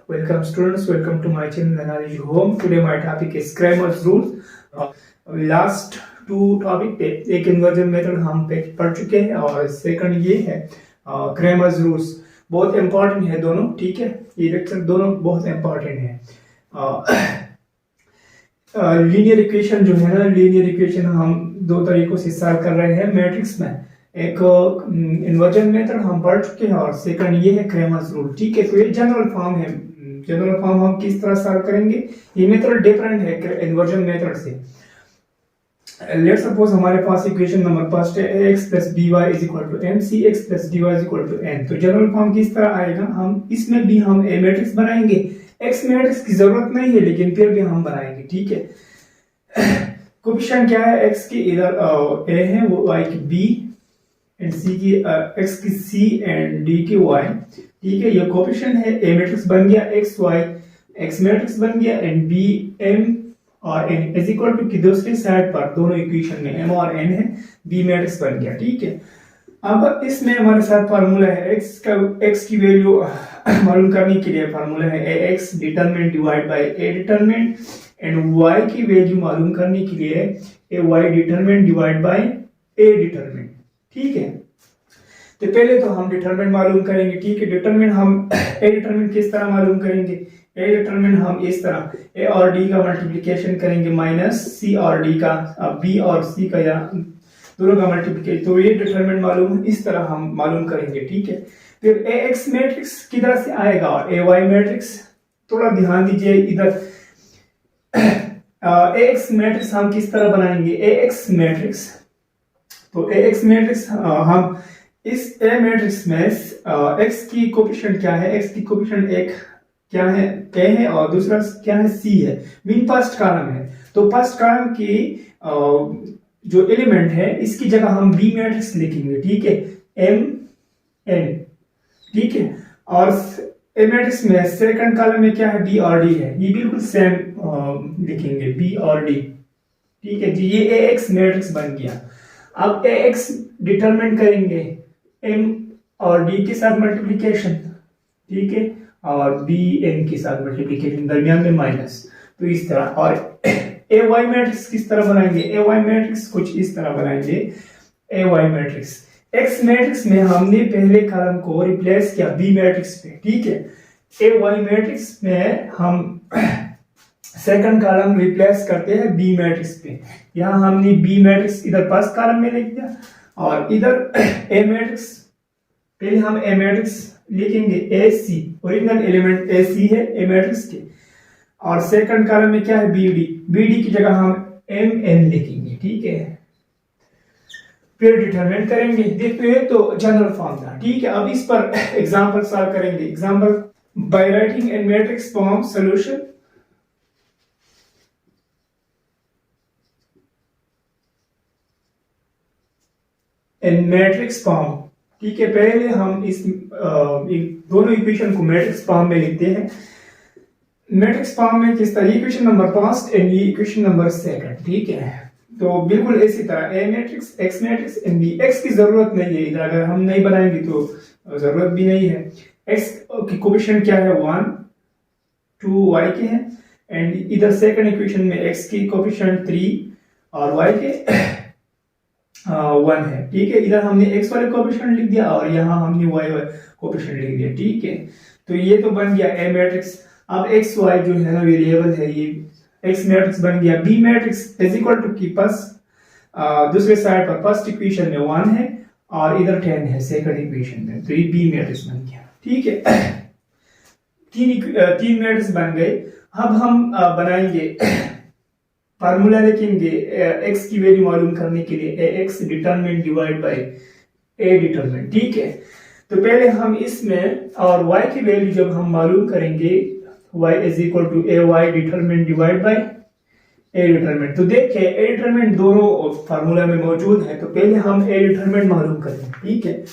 Welcome students, welcome to my channel Knowledge Home. Today my topic is Cramer's rules. Last two topic पे एक inversion method हम पे पढ़ चुके हैं और सेकंड ये है Cramer's rules. बहुत इम्पोर्टेंट है दोनों, ठीक है। ये लेक्चर दोनों बहुत इम्पोर्टेंट है। लीनियर इक्वेशन जो है ना, लीनियर इक्वेशन हम दो तरीकों से सॉल्व कर रहे हैं मैट्रिक्स में। एक इन्वर्जन मेथड हम पढ़ चुके हैं और सेकंड ये है क्रेमर्स रूल, ठीक है। तो ये जनरल फॉर्म है। जनरल फॉर्म हम किस तरह सॉल्व करेंगे, ये मेथड डिफरेंट है इन्वर्जन मेथड से। लेट्स सपोज हमारे पास इक्वेशन नंबर फर्स्ट है x plus by is equal to mc x plus dy is equal to n। तो जनरल फॉर्म किस तरह आएगा, हम इसमें भी हम ए मैट्रिक्स बनाएंगे। एक्स मैट्रिक्स की जरूरत नहीं है लेकिन फिर भी हम बनाएंगे, ठीक है। कोफिशिएंट क्या है, x की इधर a है, वो y की b एंड c की x की c एंड d की y, ठीक है। ये कोफिशिएंट है। a मैट्रिक्स बन गया x y, x मैट्रिक्स बन गया एंड b m और n इज इक्वल टू की दूसरी साइड पर दोनों इक्वेशन में m और n है, b मैट्रिक्स बन गया, ठीक है। अब इसमें हमारे साथ फार्मूला है x की वैल्यू मालूम करने के लिए फार्मूला है ax determinant divide by a determinant and y की वैल्यू मालूम करने के लिए ay determinant divide by a determinant, ठीक है। तो पहले तो हम डिटरमिनेंट मालूम करेंगे, ठीक है। डिटरमिनेंट हम a डिटरमिनेंट किस तरह मालूम करेंगे, a डिटरमिनेंट हम इस तरह a और d का मल्टीप्लिकेशन करेंगे माइनस c और d का, b और c का या दोनों का मल्टीप्लिकेशन। तो ये डिटरमिनेंट मालूम इस तरह हम मालूम करेंगे, ठीक है। फिर ax मैट्रिक्स किधर से आएगा और ay मैट्रिक्स, थोड़ा ध्यान दीजिए इधर। ax मैट्रिक्स हम किस तरह बनाएंगे, ax मैट्रिक्स, तो ax मैट्रिक्स हम इस a मैट्रिक्स में x की कोफिशिएंट क्या है, x की कोफिशिएंट एक क्या है a है और दूसरा क्या है c है, मीन फर्स्ट कॉलम है। तो फर्स्ट कॉलम की जो एलिमेंट है इसकी जगह हम b मैट्रिक्स लिखेंगे, ठीक है, m n, ठीक है। और a मैट्रिक्स में सेकंड कॉलम में क्या है, b और d है, ये बिल्कुल सेम लिखेंगे b और d, ठीक है जी। ये ax मैट्रिक्स बन गया। अब ax डिटरमिनेंट करेंगे m और d के साथ मल्टीप्लिकेशन, ठीक है, और b n के साथ मल्टीप्लिकेशन, दरमियान में माइनस, तो इस तरह। और ay मैट्रिक्स किस तरह बनाएंगे, ay मैट्रिक्स कुछ इस तरह बनाएंगे। ay मैट्रिक्स x मैट्रिक्स में हमने पहले कॉलम को रिप्लेस किया b मैट्रिक्स पे, ठीक है। ay मैट्रिक्स में हम सेकंड कॉलम रिप्लेस करते हैं b मैट्रिक्स पे। यहाँ हमने b मैट्रिक्स इधर फर्स्ट कॉलम में लिख दिया और इधर a मैट्रिक्स, पहले हम a मैट्रिक्स लिखेंगे ac, ओरिजिनल एलिमेंट ac है a मैट्रिक्स के, और सेकंड कॉलम में क्या है bd की जगह हम mn लिखेंगे, ठीक है। फिर डिटरमिनेंट करेंगे, देखते हैं तो जनरल फॉर्म था, ठीक है। अब इस पर एग्जांपल सॉल्व करेंगे। Example, by writing in matrix form solution. In matrix form, ठीक है। पहले हम इस दोनों इक्वेशन को मैट्रिक्स फॉर्म में लिखते हैं। मैट्रिक्स फॉर्म में किस तरह, इक्वेशन नंबर फर्स्ट एंड ये इक्वेशन नंबर सेकंड, ठीक है। तो बिल्कुल इसी तरह a matrix, x matrix and b। x की जरूरत नहीं है इधर, अगर हम नहीं बनाएंगे तो जरूरत भी नहीं है। x की कोफिशिएंट क्या है, 1 2 y के हैं एंड इधर सेकंड इक्वेशन में x की कोफिशिएंट 3 और y के 1 है, ठीक है। इधर हमने x वाले कोफिशिएंट लिख दिया और यहाँ हमने y वाले कोफिशिएंट लिख दिया, ठीक है। तो ये तो बन गया a मैट्रिक्स। अब x y जो है ना वेरिएबल है, ये x मैट्रिक्स बन गया। b matrix is equal to की दूसरे साइड पर फर्स्ट इक्वेशन में 1 है और इधर 10 है सेकंड इक्वेशन में, तो ये b मैट्रिक्स बन गया, ठीक है। तीन मैट्रिक्स बन गए। अब हम बनाएंगे फार्मूला, लिखेंगे x की वैल्यू मालूम करने के लिए ax determinant divide by a determinant, ठीक है। तो पहले हम इसमें और y की वैल्यू जब हम मालूम करेंगे, y is equal to ay determinant divide by a determinant. तो देखिए a डिटरमिनेंट दोनों फार्मूला में मौजूद है, तो पहले हम a डिटरमिनेंट मालूम करेंगे, ठीक है।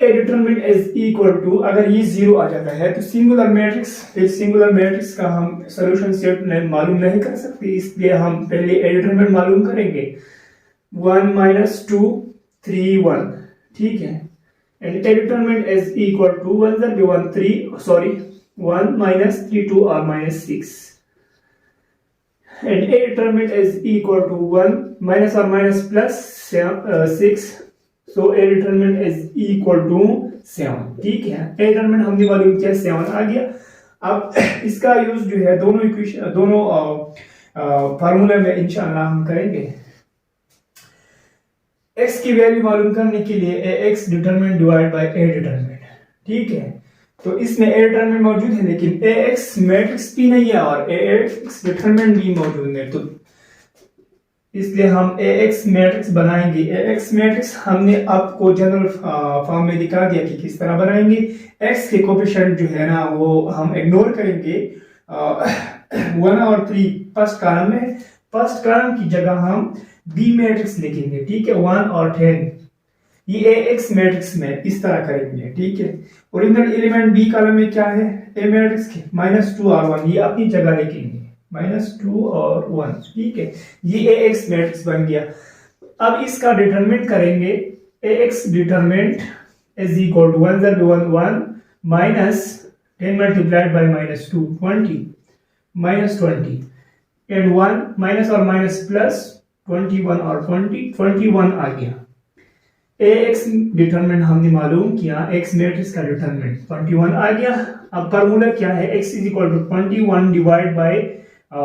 a determinant is equal to, अगर ये 0 आ जाता है तो सिंगुलर मैट्रिक्स, सिंगुलर मैट्रिक्स का हम सॉल्यूशन सेट मालूम नहीं कर सकते, इसलिए हम पहले a डिटरमिनेंट मालूम करेंगे। 1 - 2 3 1, ठीक है। And a determinant is equal to 1 1 3 sorry 1 minus 3 2 or minus 6, and a determinant is equal to 1 minus or minus plus 6, so a determinant is equal to 7. ठीक है, a determinant हमने मालूम किया 7 आ गया. अब इसका यूज जो है दोनों इक्वेशन दोनों फार्मूला में इंशाल्लाह हम करेंगे. x की वैल्यू मालूम करने के लिए ax determinant divide by a determinant. ठीक है, तो इसमें a डिटरमिनेंट मौजूद है लेकिन ax मैट्रिक्स भी नहीं है और ax डिटरमिनेंट भी मौजूद है, तो इसलिए हम ax मैट्रिक्स बनाएंगे. ax मैट्रिक्स हमने आपको जनरल फॉर्म में दिखा दिया कि किस तरह बनाएंगे. x के कोफिशिएंट जो है ना वो हम इग्नोर करेंगे. 1 और 3 फर्स्ट कॉलम में, फर्स्ट कॉलम की जगह हम b मैट्रिक्स लिखेंगे. ठीक है, 1 और 10 ये ax मैट्रिक्स में इस तरह करेंगे. ठीक है, ओरिजिनल एलिमेंट b कॉलम में क्या है, a मैट्रिक्स के -2 और 1 ये अपनी जगह लिखेंगे, -2 और 1. ठीक है, ये ax मैट्रिक्स बन गया. अब इसका डिटरमिनेंट करेंगे. ax determinant is equal to 1 1 minus 10 multiplied by -2 20 -20 and 1 minus और minus plus 21 और 20 21 आ गया. ax डिटरमिनेंट हमने मालूम किया, x मैट्रिक्स का डिटरमिनेंट 21 आ गया. अब फार्मूला क्या है, x is equal to 21 divide by a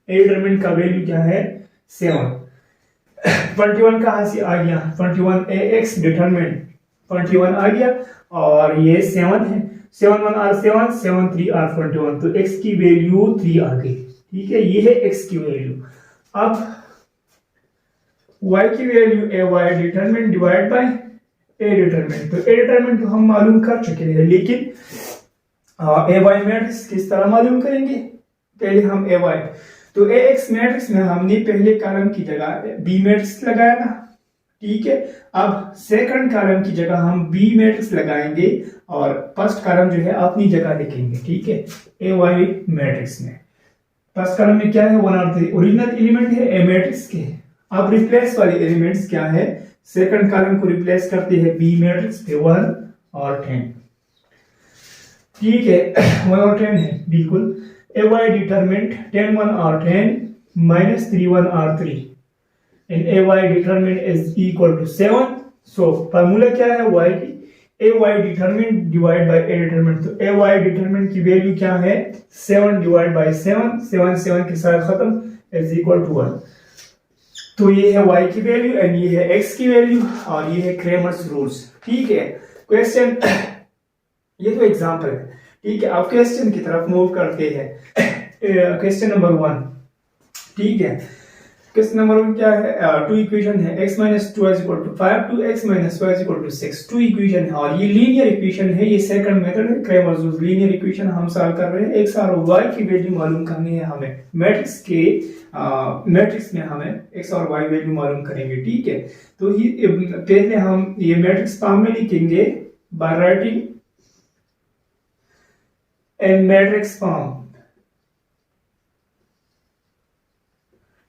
determinant का वैल्यू क्या है 7. 21 कहाँ से आ गया, 21 ax डिटरमिनेंट 21 आ गया और ये 7 है. 7 1 आर 7 7 3 आर 21, तो x की वैल्यू 3 आ गई. ठीक है, ये है x की वैल्यू. अब y की value ay determinant divide by a determinant. तो a डिटरमिनेंट तो हम मालूम कर चुके हैं लेकिन ay मैट्रिक्स किस तरह मालूम करेंगे. पहले हम ay, तो ax मैट्रिक्स में हमने पहले कॉलम की जगह b मैट्रिक्स लगाया था. ठीक है, अब सेकंड कॉलम की जगह हम b मैट्रिक्स लगाएंगे और फर्स्ट कॉलम जो है अपनी जगह लिखेंगे. ठीक है, ay मैट्रिक्स में फर्स्ट कॉलम में क्या है 1 और 3 ओरिजिनल एलिमेंट है a मैट्रिक्स के. अब रिप्लेस वाले एलिमेंट्स क्या है, सेकंड कॉलम को रिप्लेस करते हैं b मैट्रिक्स पे 1 और 10. ठीक है, 1 और 10 है बिल्कुल. ay डिटरमिनेंट 10 1 और 10 -3 1 और 3 and ay determinant is equal to 7. so formula क्या है y की, ay determinant divide by a determinant. तो ay determinant की वैल्यू क्या है 7 डिवाइड बाय 7 7 7 के साथ खत्म is equal to 1. तो ये है y की वैल्यू एंड ये है x की वैल्यू और ये है क्रेमर्स रूल्स. ठीक है, क्वेश्चन ये तो एग्जांपल है. ठीक है, अब क्वेश्चन की तरफ मूव करते हैं. Question number 1. ठीक है, क्वेश्चन नंबर 1 क्या है, 2 इक्वेशन है x minus 2 is equal to 5 2x minus y is equal to 6. 2 equation है और ये लीनियर इक्वेशन है. ये सेकंड मेथड है क्रेमर्स रूल. लीनियर इक्वेशन हम सॉल्व कर रहे हैं. x और y की वैल्यू मालूम करनी है हमें. मैट्रिक्स के मैट्रिक्स में हमें x और y वैल्यू मालूम करेंगे. ठीक है, तो ये पहले हम ये मैट्रिक्स फॉर्म में लिखेंगे by writing and matrix form.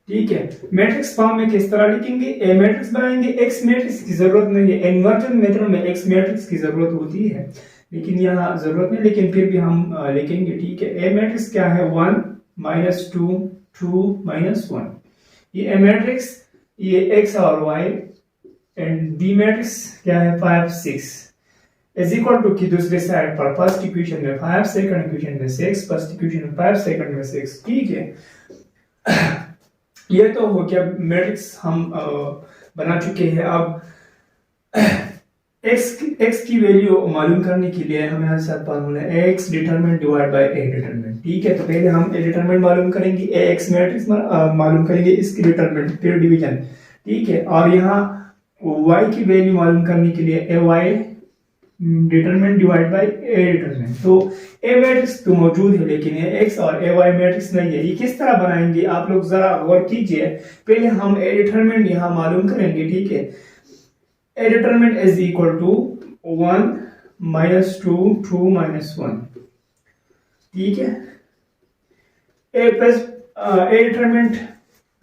ठीक है, मैट्रिक्स फॉर्म में किस तरह लिखेंगे, ए मैट्रिक्स बनाएंगे. एक्स मैट्रिक्स की जरूरत नहीं है, इन्वर्जन मेथड में एक्स मैट्रिक्स की जरूरत होती है लेकिन यहाँ जरूरत नहीं, लेकिन फिर भी हम लिखेंगे. ठीक है, ए मैट्रिक्स क्या है 1 -2 2 -1. ये ए मैट्रिक्स, ये एक्स और वाई एंड बी मैट्रिक्स क्या है 5 6 इज इक्वल टू की दूसरे साइड पर फर्स्ट इक्वेशन में 5 सेकंड इक्वेशन में 6 फर्स्ट इक्वेशन में 5 सेकंड में 6. ठीक है, ये तो हो गया मैट्रिक्स हम बना चुके हैं. अब x की वैल्यू मालूम करने के लिए हमारे साथ फार्मूला है x determinant divide by a determinant. ठीक है, तो पहले हम a डिटरमिनेंट मालूम करेंगे, ax मैट्रिक्स मालूम करेंगे, इसकी डिटरमिनेंट फिर डिवीजन. ठीक है, और यहाँ y की वैल्यू मालूम करने के लिए ay determinant divide by a determinant. तो a मैट्रिक्स तो मौजूद है लेकिन x और ay मैट्रिक्स नहीं है. ये किस तरह बनाएंगे आप लोग जरा गौर कीजिए. पहले हम a डिटरमिनेंट यहाँ मालूम करेंगे. ठीक है, a determinant is equal to 1 -2 2 -1. ठीक है, a डिटरमिनेंट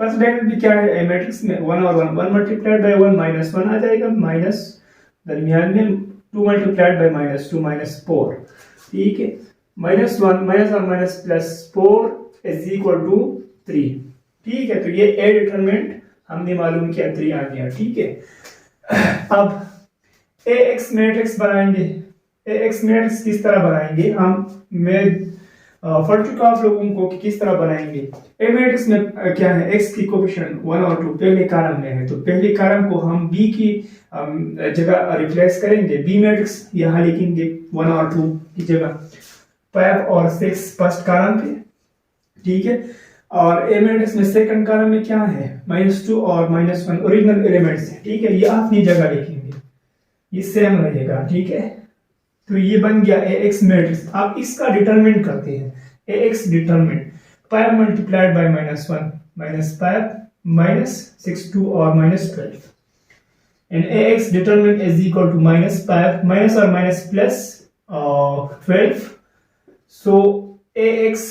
फर्स्ट ब्रैकेट भी क्या है a मैट्रिक्स में 1 और 1 मल्टीप्लाइड बाय 1 -1 आ जाएगा, माइनस दरमियान में 2 मल्टीप्लाइड बाय -2 -4. ठीक है, -1 माइनस और minus plus 4 is equal to 3। ठीक है, तो ये ए डिटरमिनेंट हमने मालूम किया, 3 आ गया। ठीक है, अब ए एक्स मैट्रिक्स बनाएंगे। ए एक्स मैट्रिक्स किस तरह बनाएंगे मैं पढ़ चुका आप लोगों को कि किस तरह बनाएंगे। ए मैट्रिक्स में क्या है, एक्स की कोफिशिएंट 1 और 2 पहले कॉलम में है, तो पहले कॉलम को हम बी की जगह रिप्लेस करेंगे। बी मैट्रिक्स यहाँ लिखेंगे 1 और 2 की जगह, 5 और 6 फर्स्ट कॉलम पे। ठीक है, और ए मैट्रिक्स में सेकंड कॉलम में क्या है, -2 और -1 ओरिजिनल एलिमेंट्स है। ठीक है, ये अपनी जगह लिखेंगे, ये सेम रहेगा। ठीक है, तो ये बन गया ए एक्स मैट्रिक्स। आप इसका डिटरमिनेंट करते हैं, A x determinant 5 multiplied by -1 -5 -6 2 और -12 and A x determinant is equal to -5 minus और minus plus 12। So A x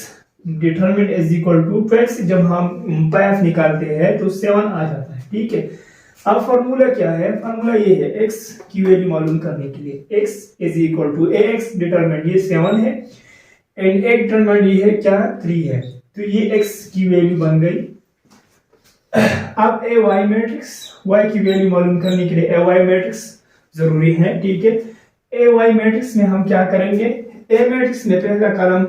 determinant is equal to 12 से जब हम 5 निकालते हैं तो 7 आ जाता है। ठीक है, अब फॉर्मूला क्या है, फॉर्मूला ये है x की वैल्यू मालूम करने के लिए x is equal to A x determinant ये 7 है एंड ए डिटरमिनेंट ये है क्या, 3 है, तो ये x की वैल्यू बन गई। अब ए वाई मैट्रिक्स, y की वैल्यू मालूम करने के लिए ए वाई मैट्रिक्स जरूरी है। ठीक है, ए वाई मैट्रिक्स में हम क्या करेंगे, ए मैट्रिक्स में पहला कॉलम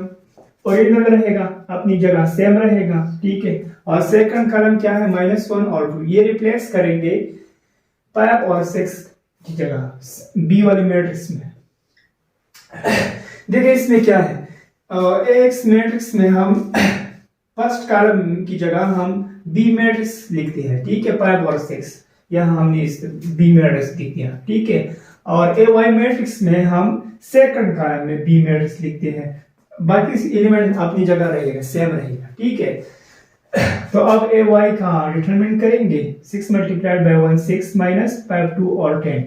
ओरिजिनल रहेगा, अपनी जगह सेम रहेगा। ठीक है, और सेकंड कॉलम क्या है, -1 और 2, ये रिप्लेस करेंगे 5 और 6 की जगह बी वाली मैट्रिक्स में। देखिए इसमें क्या है, एक्स मैट्रिक्स में हम फर्स्ट कॉलम की जगह हम बी मैट्रिक्स लिखते हैं। ठीक है, 5 और 6 यहाँ हमने इस बी मैट्रिक्स लिख दिया। ठीक है, और ए वाई मैट्रिक्स में हम सेकंड कॉलम में बी मैट्रिक्स लिखते हैं, बाकी एलिमेंट अपनी जगह रहेगा, सेम रहेगा। ठीक है, तो अब ए वाई का डिटरमिनेंट करेंगे, 6 मल्टीप्लाइड बाय 1 6 माइनस 5 2 और 10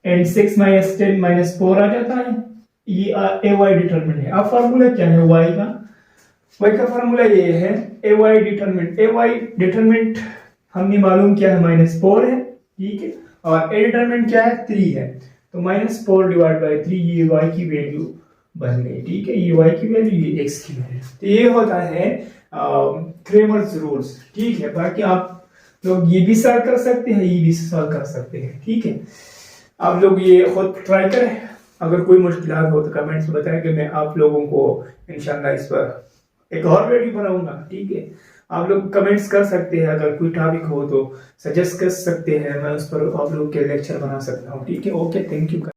एंड 6 माइनस 10 माइनस 4 आ जाता है, ये ए वाई डिटरमिनेंट है। अब फार्मूला क्या है वाई का फार्मूला ये है ए वाई डिटरमिनेंट हमने मालूम किया है -4 है। ठीक है, और ए डिटरमिनेंट क्या है, 3 है, तो -4 डिवाइड बाय 3 ये वाई की वैल्यू बन गई। ठीक है, ये y की वैल्यू, ये x की वैल्यू, तो ये होता है क्रेमर्स रूल्स। ठीक है, बाकी आप लोग ये भी सॉल्व कर सकते हैं, ये भी सॉल्व कर सकते हैं। ठीक है, आप लोग ये खुद ट्राई करें, अगर कोई मुश्किलात हो तो कमेंट्स में बताएं कि मैं आप लोगों को इंशाल्लाह इस पर एक और वीडियो बनाऊंगा। ठीक है, आप लोग कमेंट्स कर सकते हैं, अगर कोई टॉपिक हो तो सजेस्ट कर सकते हैं, मैं उस पर आप लोग के लेक्चर बना सकता हूँ। ठीक है, ओके, थैंक यू।